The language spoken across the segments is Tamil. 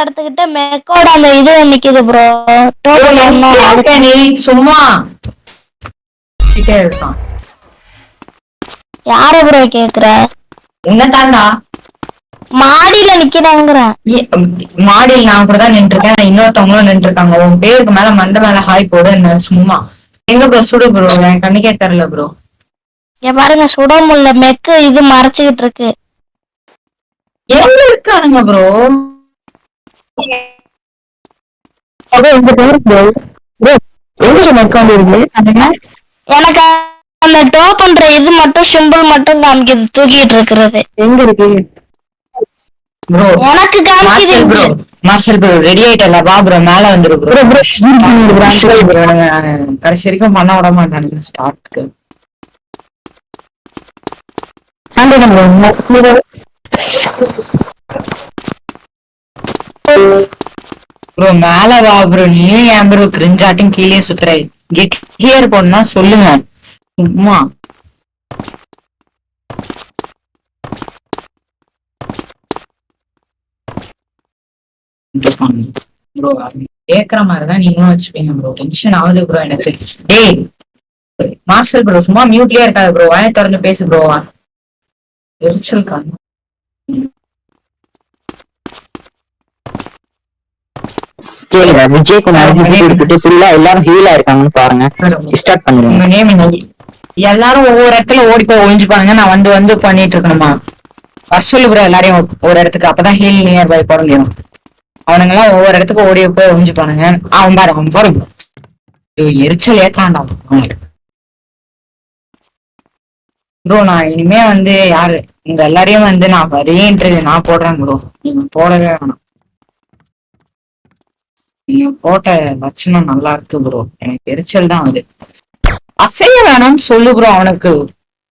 இடத்துக்கிட்ட மெக்கோட அந்த இது நிக்குது ப்ரோ. நீ சும்மா இருக்கான். யார ப்ரோ கேக்குற? என்ன தாண்டா மாடியில நிக்கிறாங்கிறேன். மாடியில் நான் கூட தான் நின்று இருக்கேன். இன்னொருத்தவங்களும் நின்று இருக்காங்க. உன் பேருக்கு மேல மண்டை மேல ஹாய் போடு. என்ன சும்மா எங்க ப்ரோ சுடு ப்ரோ? என் கண்ணுக்கே தெரியல ப்ரோ. பாருங்க சுட முடியல, மெக்கு இது மறைச்சுக்கிட்டு இருக்கு. எங்க இருக்கானுங்க ப்ரோ? எனக்கு அந்த டோ பண்ற இது மட்டும் சிம்பிள் மட்டும் காமிக்குது, தூக்கிட்டு இருக்கிறது. எங்க இருக்கு ப்ரோ? எனக்கு காமிக்குது ப்ரோ. மார்ஷல் ப்ரோ ரெடி ஆயிட்டல? வா ப்ரோ மேல வந்துரு ப்ரோ. கடைசி வரைக்கும் பண்ண விட மாட்டானுங்க ஸ்டார்ட்க்கு. ப்ரோ மேல வா ப்ரோ. நீயும் ஏன் ப்ரோ கிரிஞ்சாட்டும் கீழே சுத்துற? கெட் ஹியர் போனா சொல்லுங்க சும்மா. ப்ரோ கேக்குற மாதிரிதான் நீங்களும் வச்சுப்பீங்க ப்ரோ. டென்ஷன் ஆகுது ப்ரோ எனக்கு. டேய் மார்ஷல் ப்ரோ சும்மா மியூட்லயே இருக்காது ப்ரோ. வாயை திறந்து பேசு ப்ரோ. எரிச்சல் காரணம் விஜயகுமார் எல்லாரும் ஹீலா இருக்காங்கன்னு பாருங்க. ஸ்டார்ட் பண்ணுங்க. எல்லாரும் ஒவ்வொரு இடத்துல ஓடி போய் ஒழிஞ்சுப்பானுங்க. நான் வந்து வந்து பண்ணிட்டு இருக்கணுமா? வர சொல்லு ப்ரோ எல்லாரையும் ஒரு இடத்துக்கு. அப்பதான் ஹீல் நியர் பை போட முடியும். அவனுங்க எல்லாம் ஒவ்வொரு இடத்துக்கு ஓடி போய் ஒழிஞ்சுப்பானுங்க. அவன் பாரு அவன் பாரு எரிச்சல் ஏத்தாண்டா ப்ரோ. நான் இனிமே வந்து யாரு உங்க எல்லாரையும் வந்து நான் ரீஎன்ட்ரி நான் போடுறேன் ப்ரோ. நீங்க போடவே வேணாம். நீங்க போட்ட லட்சணம் நல்லா இருக்கு ப்ரோ. எனக்கு எரிச்சல் தான் அது. அசைய வேணாம்னு சொல்லு ப்ரோ. அவனுக்கு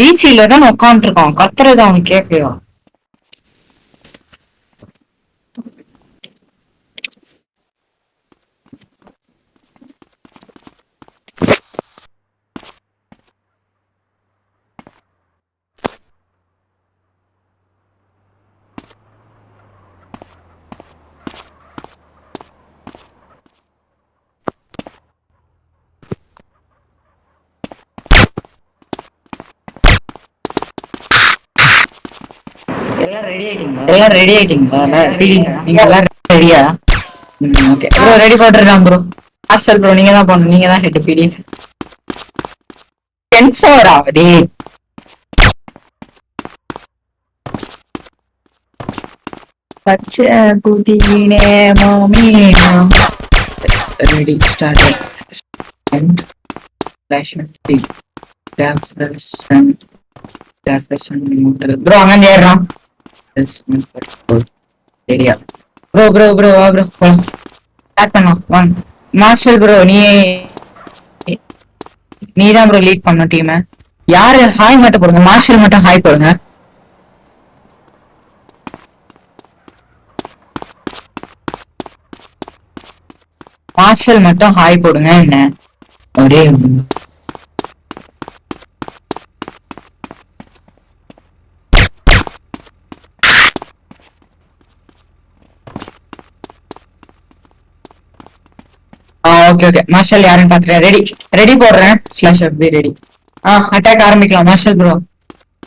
வீசியில தான் உட்காந்துட்டு இருக்கான். கத்துறது அவனுக்கு கேட்கலையா? எல்லாம் ரெடி ஆயிட்டீங்களா? நீங்க எல்லாரும் ரெடியா? ஓகே ப்ரோ ரெடி போட்டுருக்கான் ப்ரோ. மார்ஷல் ப்ரோ நீங்க தான் போகணும். நீங்க தான் ஹெட் பிடி. 10-4 ஆகுது. பச்சை குதினே மாமி. Ready start. And flash speed கேஸ் ப்ரோ அங்க ஏறான். சரியா ப்ரோ ப்ரோ ப்ரோ வா ப்ரோ ஸ்டார்ட் பண்ணலாம். வாங்க மார்ஷல் ப்ரோ. நீதான் ப்ரோ லீட் பண்ண டீம். யாரு ஹாய் மட்டும் போடுங்க. மார்ஷல் மட்டும் ஹாய் போடுங்க. மார்ஷல் மட்டும் ஹாய் போடுங்க. என்ன ஒரே ஓகே ஓகே. மார்ஷல் யாருன்னு பாத்துறேன். ரெடி ரெடி போடுறேன். Slash P ready. அட்டாக் ஆரம்பிக்கலாம். Marshal bro.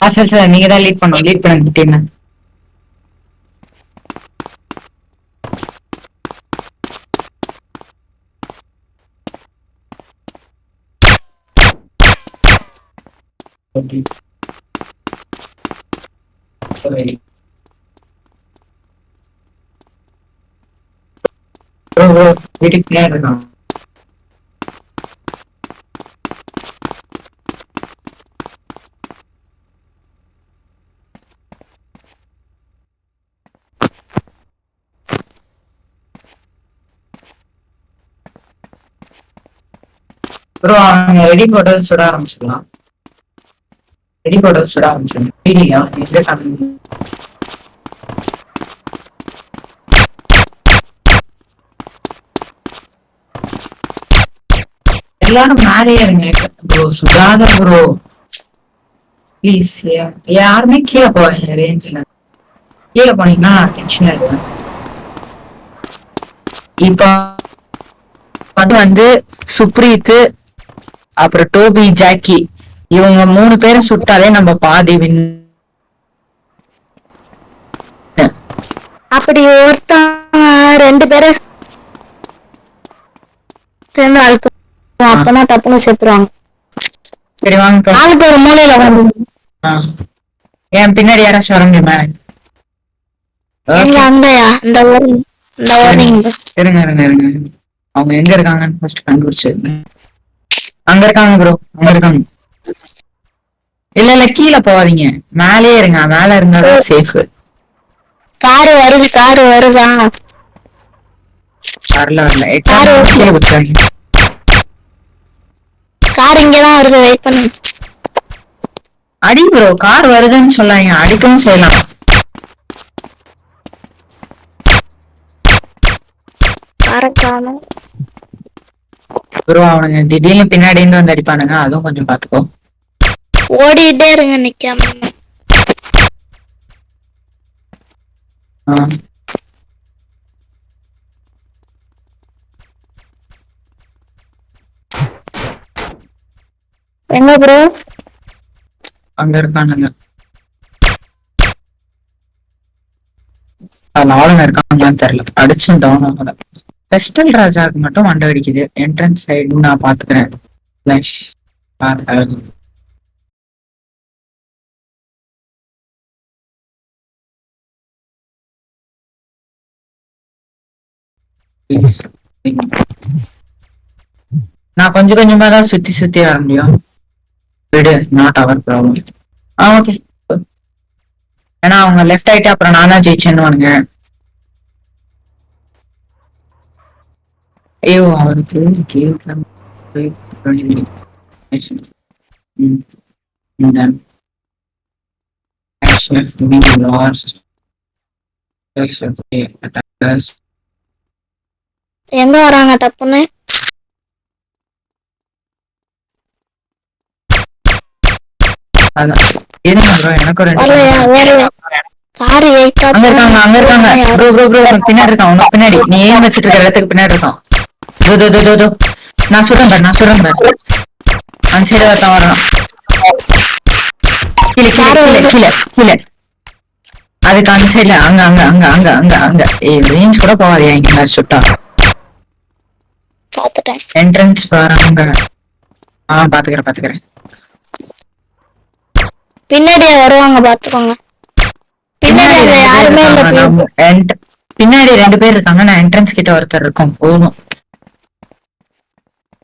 மார்ஷல் சார் நீங்க தான் லீட் பண்ணுங்க. லீட் பண்ணுங்க டீம். வீட்டுக்கு பின்னாடி இருக்கான். ப்ரோ அவங்க ரெடி போட்டது சுட ஆரம்பிச்சுக்கலாம். ரெடி போட்டது சுட ஆரம்பிச்சிருங்க. எல்லாரும் மேலேயே இருங்க ப்ரோ. சுடாத bro please. யாருமே கீழே போவாங்க ரேஞ்சில். கீழே போனீங்கன்னா டென்ஷன் எடுப்பேன். இப்ப வந்து சுப்ரீத், அப்புறம் டோபி, ஜாக்கி இவங்க 3 பேரை சுட்டாலே நம்ம பாதி வின். அப்படி ஒருத்தன் 2 பேரை சேர்ந்து அழுத்துவான். அப்பனா டப்புன்னு செத்துருவாங்க. சரி வாங்க. 4 பேர் மூலையில வந்து என் பின்னாடி யாராச்சும் வர முடியுமா? எங்க அங்கயா இந்த வார்னிங் இருங்க இருங்க இருங்க, அவங்க எங்க இருக்காங்கன்னு ஃபர்ஸ்ட் கண்டுபிடிச்சு. அங்க இருக்காங்க ப்ரோ, அங்க இருக்காங்க. இல்ல இல்ல கீழே போவாதீங்க, மேலேயே இருங்க, மேல இருந்தா சேஃப். காரு வருதா? வரல கீழே குச்சாங்க. கார் இங்கதான் வருது, வெயிட் பண்ணு. அடி ப்ரோ, கார் வருதுன்னு சொல்லாங்க, அடிக்கவும் செய்யலாம். ப்ரோ அவனுங்க திடீர்னு பின்னாடி இருந்து வந்து அடிப்பானுங்க, அதுவும் கொஞ்சம் பாத்துக்கோ. ஓடிட்டே இருங்க நிக்காம. எங்க ப்ரோ? அங்க இருக்கானுங்க. அதுல ஆளுங்க இருக்காங்களான்னு தெரியல, அடிச்சும் டவுன் ஆகல. பெஸ்டல் ராஜாவுக்கு மட்டும் மண்டை அடிக்குது. என்ட்ரன்ஸ் சைடு நான் பாத்துக்கிறேன். நான் கொஞ்சம் கொஞ்சமா தான் சுத்தி வர முடியும். விடு, நாட் அவர் ப்ராப்ளம். ஓகே. ஏன்னா அவங்க லெஃப்ட் ஆயிட்டு அப்புறம் நான் தான் ஜெயிச்சேன்னு. ஐயோ அவருக்கு எங்க வராங்க டப்புன்னு? எனக்கு அங்க இருக்காங்க. பின்னாடி இருக்கான், உனக்கு பின்னாடி நீ ஏன் வச்சிட்டு இருக்க இடத்துக்கு பின்னாடி இருக்கான். நான் சொல்றேன் பாரு. அந்த சைடு வரலாம் வரலாம். கீழே அதுக்கு அந்த சைடுல அங்க ரேஞ்ச் கூட போவாதியா இங்க சுட்டா. என்ட்ரன்ஸ் வராங்க. பாத்துக்கிறேன். பின்னாடியே வருவாங்க, பாத்துக்கோங்க. பின்னாடி யாருமே இல்ல. பின்னாடி 2 பேர் இருக்காங்க, நான் என்ட்ரன்ஸ் கிட்ட ஒருத்தர் இருக்கோம், போதும்.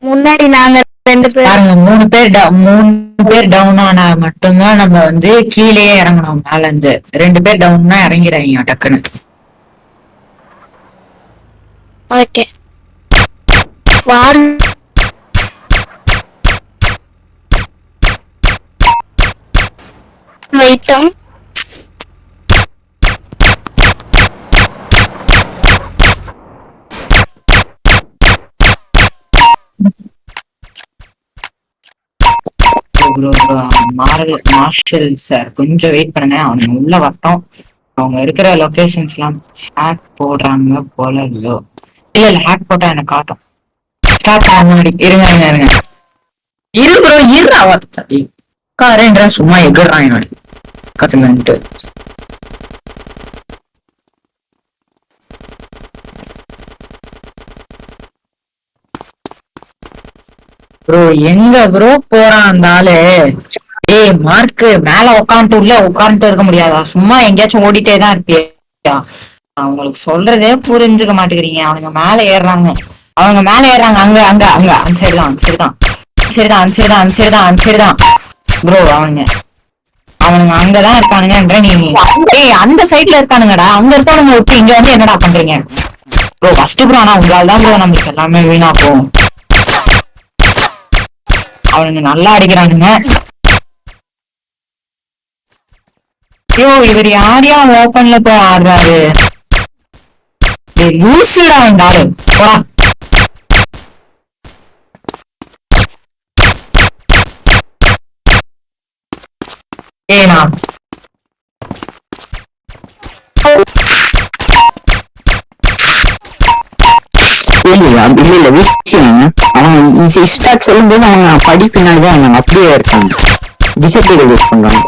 முன்னாடி நாங்க 2 பேர் பாருங்க, 3 பேர் டவுன் ஆனா மட்டும்தான் நம்ம வந்து கீழே இறங்கணும். மேல இருந்து 2 பேர் டவுன்னா இறங்கிடாங்க டக்குன்னு. ஓகே வார் வெயிட்டம். மார்ஷல் சார் கொஞ்சம் வெயிட் பண்ணுங்க, அவனுங்க உள்ள வரட்டும். அவங்க இருக்கிற லொகேஷன்ஸ் எல்லாம் ஹேக் போடுறாங்க போல. இல்ல ஹேக் போட்டா எனக்கு காட்டும். ஸ்டார்ட் பண்ண முன்னாடி இருங்க இரு ப்ரோ, காரேன்ற சும்மா எகுறான் கத்துலன்ட்டு. ப்ரோ எங்க ப்ரோ போறான் அந்த ஆளு? ஏய் மார்க்கு, மேல உட்காந்துட்டு இருக்க முடியாதா? சும்மா எங்கேயாச்சும் ஓடிட்டே தான் இருப்பியா? அவங்களுக்கு சொல்றதே புரிஞ்சுக்க மாட்டேங்கிறீங்க. அவனுங்க மேல ஏறுறாங்க. அங்க அந்த சைடு தான் ப்ரோ. அவனுங்க அங்கதான் இருக்கானுங்கன்ற நீ. ஏய் அந்த சைட்ல இருக்கானுங்கடா, அங்க இருக்கானுங்க விட்டு இங்க வந்து என்னடா பண்றீங்க ப்ரோ? ஃபர்ஸ்ட் ப்ரோ ஆனா உங்களால தான் ப்ரோ நம்மளுக்கு எல்லாமே வீணா போகும். அவனுங்க நல்லா அடிக்கிறானுங்க. ஐயோ இவர் யாரையா ஓபன்ல போய் ஆடுறாரு? லூசுடா இந்த ஆளு, போடா. ஏனா அப்படி இல்ல வீழ்ச்சியாங்க. அவங்க ஸ்டார்ட் சொல்லும்போது அவங்க படி பின்னாடிதான் இருந்தாங்க, அப்படியே இருக்காங்க. டிசப்ளிகேட் யூஸ் பண்றாங்க.